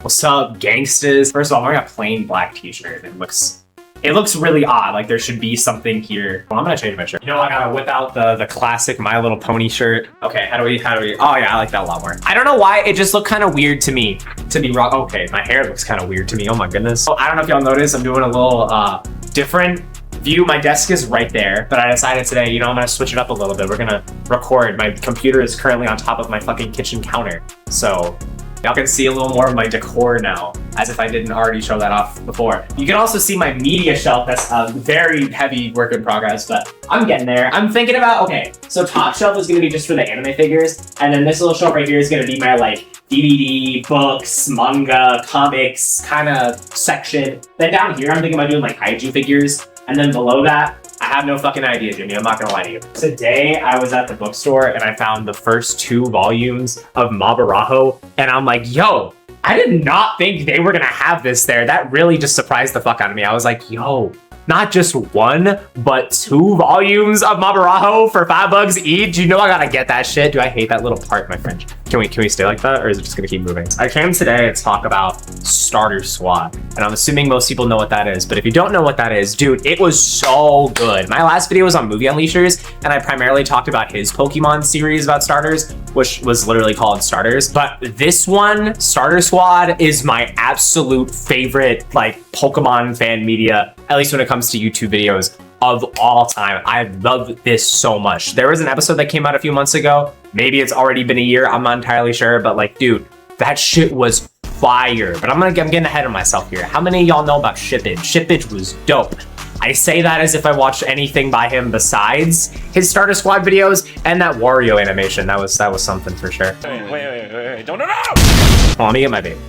What's up, gangsters? First of all, I'm wearing a plain black t-shirt. It looks really odd. Like there should be something here. Well, I'm gonna change my shirt. You know, I gotta whip out the classic My Little Pony shirt. Okay, how do we? Oh yeah, I like that a lot more. I don't know why, it just looked kind of weird to me to be rock. Okay, my hair looks kind of weird to me. Oh my goodness. Oh, I don't know if y'all noticed, I'm doing a little different view. My desk is right there, but I decided today, you know, I'm gonna switch it up a little bit. We're gonna record. My computer is currently on top of my fucking kitchen counter. So y'all can see a little more of my decor now, as if I didn't already show that off before. You can also see my media shelf. That's a very heavy work in progress, but I'm getting there. I'm thinking about, okay, so top shelf is gonna be just for the anime figures, and then this little shelf right here is gonna be my like DVD, books, manga, comics kind of section. Then down here, I'm thinking about doing like kaiju figures, and then below that, I have no fucking idea, Jimmy. I'm not gonna lie to you. Today, I was at the bookstore and I found the first 2 volumes of Mabaraho, and I'm like, yo, I did not think they were gonna have this there. That really just surprised the fuck out of me. I was like, yo, not just 1, but 2 volumes of Mabaraho for $5 each. You know I gotta get that shit. Do I hate that little part, my friend? Can we stay like that, or is it just gonna keep moving? I came today to talk about Starter Squad, and I'm assuming most people know what that is, but if you don't know what that is, dude, it was so good. My last video was on Movie Unleashers, and I primarily talked about his Pokemon series about starters, which was literally called Starters. But this one, Starter Squad, is my absolute favorite, like, Pokemon fan media, at least when it comes to YouTube videos of all time. I love this so much. There was an episode that came out a few months ago. Maybe it's already been a year. I'm not entirely sure, but like, dude, that shit was fire. But I'm getting ahead of myself here. How many of y'all know about Shippage? Shippage was dope. I say that as if I watched anything by him besides his Starter Squad videos and that Wario animation. That was something for sure. Wait. Don't. Oh, let me get my vape.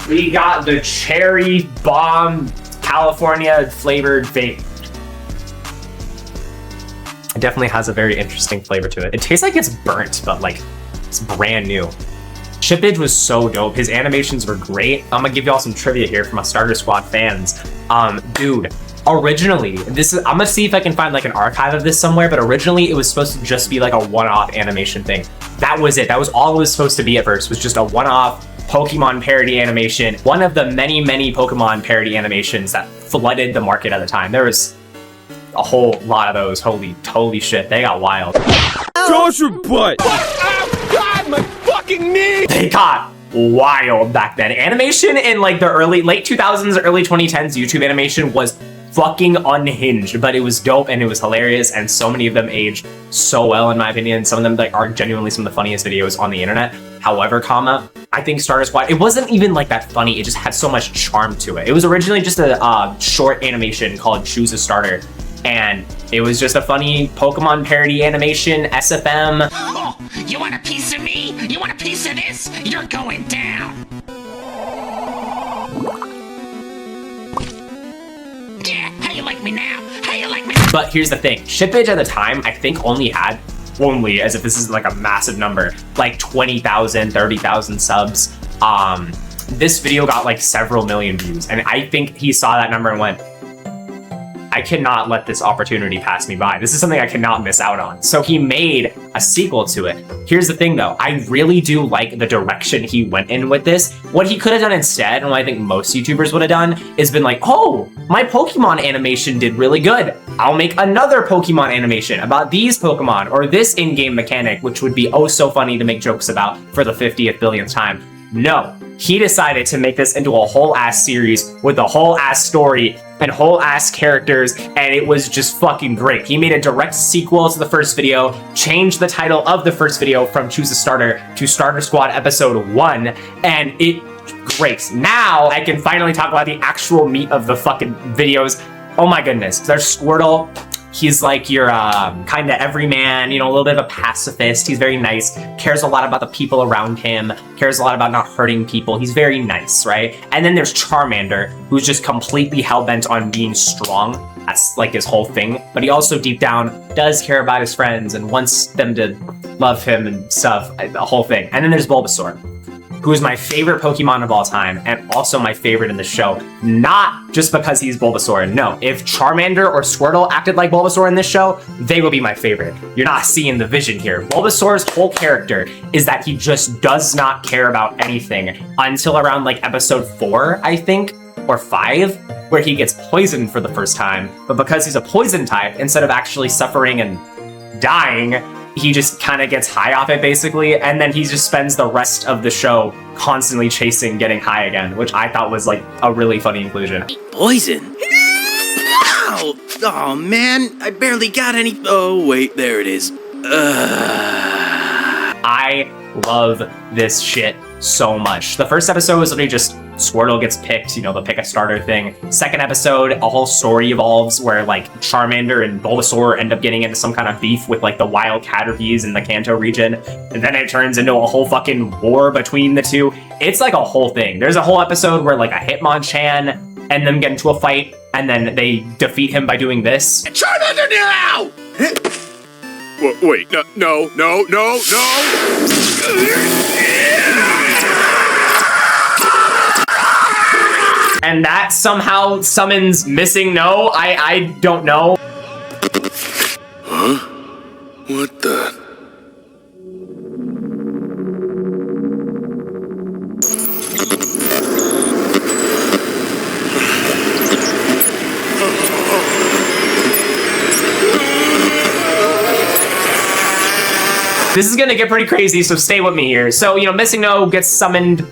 We got the Cherry Bomb California flavored vape. It definitely has a very interesting flavor to it. It tastes like it's burnt, but like it's brand new. Shippage was so dope. His animations were great. I'm gonna give y'all some trivia here from my Starter Squad fans. Dude, originally, I'm gonna see if I can find like an archive of this somewhere, but originally it was supposed to just be like a one-off animation thing. That was it. That was all it was supposed to be at first, was just a one-off Pokemon parody animation. One of the many, many Pokemon parody animations that flooded the market at the time. There was a whole lot of those. Holy shit, they got wild. Josh your butt! Oh god, my fucking knee! They got wild back then. Animation in like the late 2000s, early 2010s, YouTube animation was fucking unhinged, but it was dope and it was hilarious, and so many of them aged so well in my opinion. Some of them like are genuinely some of the funniest videos on the internet. However, I think Starter Squad, it wasn't even like that funny, it just had so much charm to it. It was originally just a short animation called Choose a Starter, and it was just a funny Pokemon parody animation, SFM. Oh, you want a piece of me? You want a piece of this? You're going down. Yeah, how you like me now? How you like me now? But here's the thing, Shippage at the time, I think only, as if this is like a massive number, like 20,000, 30,000 subs. This video got like several million views, and I think he saw that number and went, I cannot let this opportunity pass me by. This is something I cannot miss out on. So he made a sequel to it. Here's the thing though, I really do like the direction he went in with this. What he could have done instead, and what I think most YouTubers would have done, is been like, oh, my Pokemon animation did really good. I'll make another Pokemon animation about these Pokemon or this in-game mechanic, which would be oh so funny to make jokes about for the 50th billionth time. No, he decided to make this into a whole ass series with a whole ass story and whole ass characters, and it was just fucking great. He made a direct sequel to the first video, changed the title of the first video from Choose a Starter to Starter Squad Episode 1, and it great. Now I can finally talk about the actual meat of the fucking videos. Oh my goodness, there's Squirtle. He's like your kind of everyman, you know, a little bit of a pacifist. He's very nice, cares a lot about the people around him, cares a lot about not hurting people. He's very nice, right? And then there's Charmander, who's just completely hell-bent on being strong. That's like his whole thing. But he also deep down does care about his friends and wants them to love him and stuff, the whole thing. And then there's Bulbasaur. who's my favorite Pokemon of all time and also my favorite in the show. Not just because he's Bulbasaur. No, if Charmander or Squirtle acted like Bulbasaur in this show, they will be my favorite. You're not seeing the vision here. Bulbasaur's whole character is that he just does not care about anything until around like episode 4, I think, or 5, where he gets poisoned for the first time. But because he's a poison type, instead of actually suffering and dying, he just kind of gets high off it basically, and then he just spends the rest of the show constantly chasing getting high again, which I thought was like a really funny inclusion. Poison? Ow! Oh man, I barely got any. Oh wait, there it is. I love this shit so much. The first episode was literally just Squirtle gets picked, you know, the pick a starter thing. Second episode, a whole story evolves where like Charmander and Bulbasaur end up getting into some kind of beef with like the wild Caterpies in the Kanto region. And then it turns into a whole fucking war between the two. It's like a whole thing. There's a whole episode where like a Hitmonchan and them get into a fight and then they defeat him by doing this. Charmander now! Wait, no. And that somehow summons Missing No. I don't know. Huh? What the? This is gonna get pretty crazy, so stay with me here. So, you know, Missing No gets summoned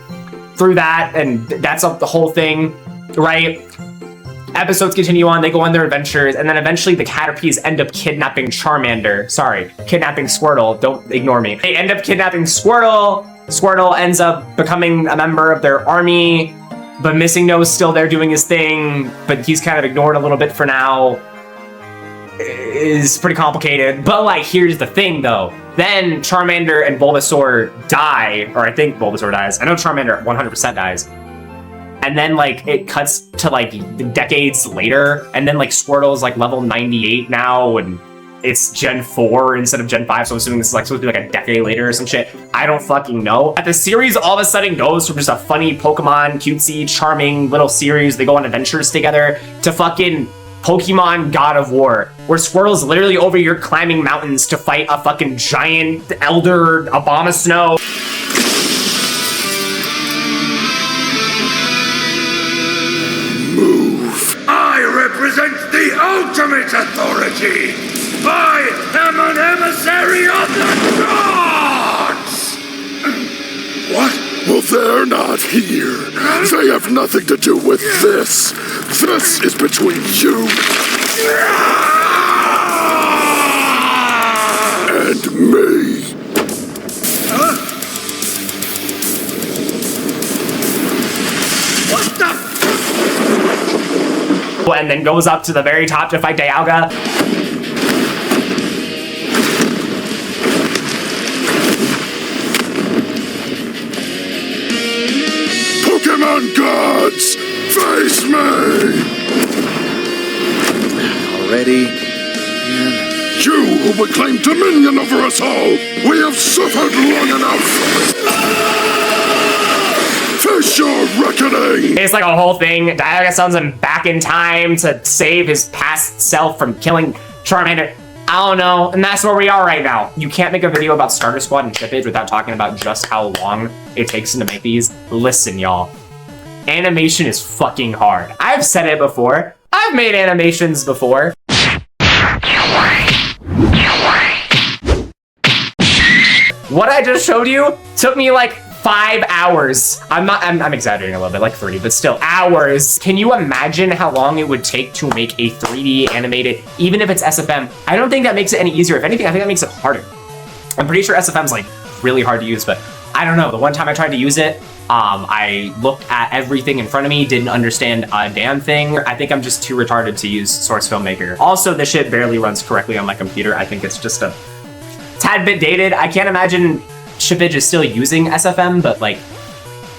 through that, and that's the whole thing, right? Episodes continue on, they go on their adventures, and then eventually the Caterpies end up kidnapping Charmander. Sorry, kidnapping Squirtle, don't ignore me. They end up kidnapping Squirtle. Squirtle ends up becoming a member of their army, but Missing No is still there doing his thing, but he's kind of ignored a little bit for now. Is pretty complicated, but like, here's the thing though. Then Charmander and Bulbasaur die, or I think Bulbasaur dies. I know Charmander 100% dies. And then like it cuts to like decades later, and then like Squirtle's like level 98 now, and it's Gen 4 instead of Gen 5, so I'm assuming this is like supposed to be like a decade later or some shit. I don't fucking know. But the series all of a sudden goes from just a funny Pokemon, cutesy, charming little series, they go on adventures together, to fucking Pokemon God of War, where Squirtle's literally over here climbing mountains to fight a fucking giant elder Abomasnow. Move. I represent the ultimate authority. I am an emissary of the gods! What? Well, they're not here. They have nothing to do with this. This is between you and me. What the? And then goes up to the very top to fight Dialga. Pokemon gods, face me! Already? You who would claim dominion over us all! We have suffered long enough! Face your reckoning! It's like a whole thing. Dialga sends him back in time to save his past self from killing Charmander. I don't know, and that's where we are right now. You can't make a video about Starter Squad and Shippage without talking about just how long it takes them to make these. Listen, y'all. Animation is fucking hard. I've said it before. I've made animations before. What I just showed you took me like 5 hours. I'm exaggerating a little bit, like 30, but still, hours. Can you imagine how long it would take to make a 3D animated, even if it's SFM? I don't think that makes it any easier. If anything, I think that makes it harder. I'm pretty sure SFM's like really hard to use, but I don't know. The one time I tried to use it, I looked at everything in front of me, didn't understand a damn thing. I think I'm just too retarded to use Source Filmmaker. Also, this shit barely runs correctly on my computer. I think it's just a tad bit dated. I can't imagine Shippage is still using SFM, but like,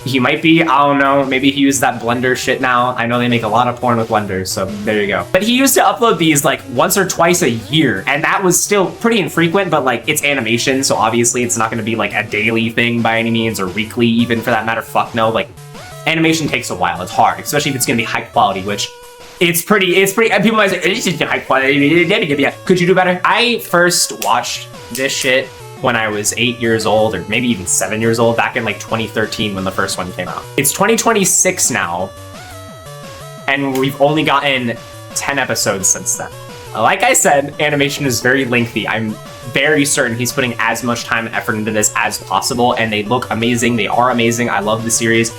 He might be, I don't know, maybe he used that Blender shit now. I know they make a lot of porn with Blender, so there you go. But he used to upload these like once or twice a year, and that was still pretty infrequent, but like it's animation, so obviously it's not gonna be like a daily thing by any means, or weekly even for that matter. Fuck no, like animation takes a while, it's hard, especially if it's gonna be high quality, which it's pretty, people might say, it's just high quality, could you do better? I first watched this shit when I was 8 years old, or maybe even 7 years old, back in like 2013 when the first one came out. It's 2026 now, and we've only gotten 10 episodes since then. Like I said, animation is very lengthy. I'm very certain he's putting as much time and effort into this as possible, and they look amazing, they are amazing, I love the series.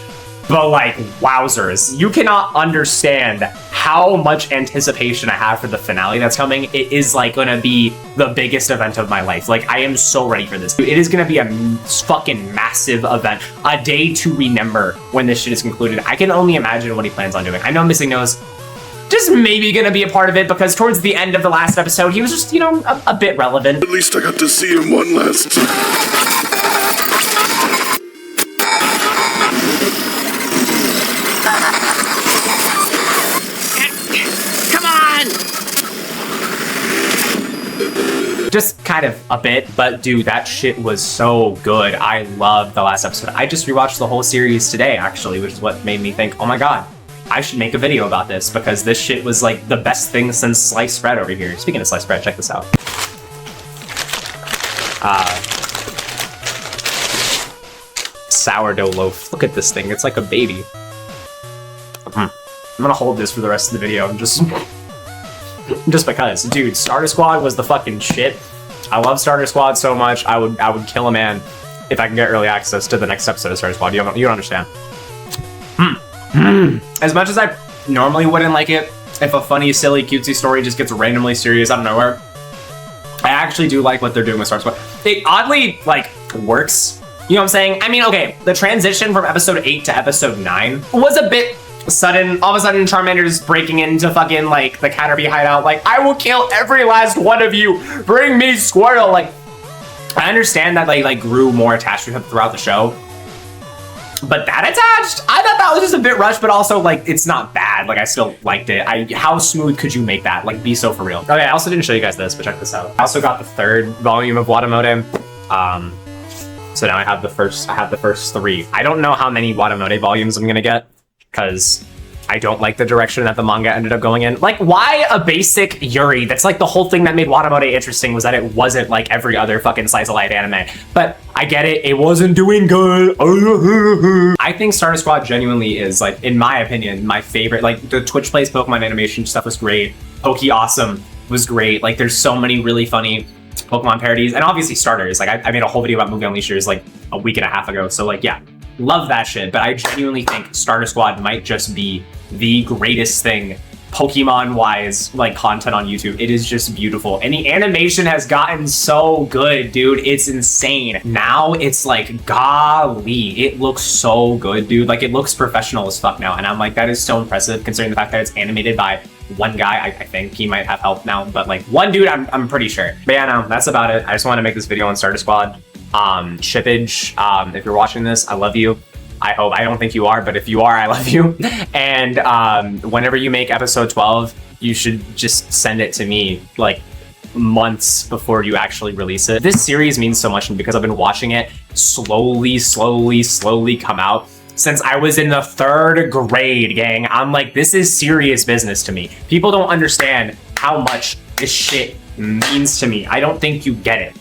But like, wowzers, you cannot understand how much anticipation I have for the finale that's coming. It is like gonna be the biggest event of my life. Like, I am so ready for this. It is gonna be a fucking massive event, a day to remember when this shit is concluded. I can only imagine what he plans on doing. I know Missing Nose just maybe gonna be a part of it, because towards the end of the last episode, he was just, you know, a bit relevant. At least I got to see him one last time. Just kind of a bit, but dude, that shit was so good. I loved the last episode. I just rewatched the whole series today, actually, which is what made me think, oh my god, I should make a video about this, because this shit was like the best thing since sliced bread over here. Speaking of sliced bread, check this out. Sourdough loaf. Look at this thing. It's like a baby. I'm gonna hold this for the rest of the video. Just because, dude, Starter Squad was the fucking shit. I love Starter Squad so much. I would kill a man if I can get early access to the next episode of Starter Squad. You don't understand. As much as I normally wouldn't like it if a funny, silly, cutesy story just gets randomly serious out of nowhere, I actually do like what they're doing with Starter Squad. It oddly, like, works. You know what I'm saying? I mean, okay, the transition from episode 8 to episode 9 was a bit sudden. All of a sudden, Charmander's breaking into fucking, like, the Caterpie hideout. Like, I will kill every last one of you. Bring me Squirtle. Like, I understand that they, like, grew more attached to him throughout the show. But that attached, I thought that was just a bit rushed, but also, like, it's not bad. Like, I still liked it. How smooth could you make that? Like, be so for real. Okay, I also didn't show you guys this, but check this out. I also got the 3rd volume of Watamote. So now I have the first 3. I don't know how many Watamote volumes I'm gonna get, because I don't like the direction that the manga ended up going in. Like, why a basic Yuri? That's like the whole thing that made Watamote interesting, was that it wasn't like every other fucking slice of life anime. But I get it, it wasn't doing good. I think Starter Squad genuinely is, like, in my opinion, my favorite. Like, the Twitch Plays Pokemon animation stuff was great. Poke Awesome was great. Like, there's so many really funny Pokemon parodies, and obviously starters. Like, I made a whole video about Mugen Unleashers like a week and a half ago, so like, yeah, love that shit. But I genuinely think Starter Squad might just be the greatest thing Pokemon-wise, like, content on YouTube. It is just beautiful, and the animation has gotten so good, dude. It's insane. Now it's like, golly, it looks so good, dude. Like, it looks professional as fuck now, and I'm like, that is so impressive considering the fact that it's animated by one guy. I think he might have help now, but like one dude, I'm pretty sure. But yeah, no, that's about it. I just want to make this video on Starter Squad. Shippage, if you're watching this, I love you. I don't think you are, but if you are, I love you. And whenever you make episode 12, you should just send it to me, like, months before you actually release it. This series means so much to me because I've been watching it slowly come out since I was in the 3rd grade, gang. I'm like, this is serious business to me. People don't understand how much this shit means to me. I don't think you get it.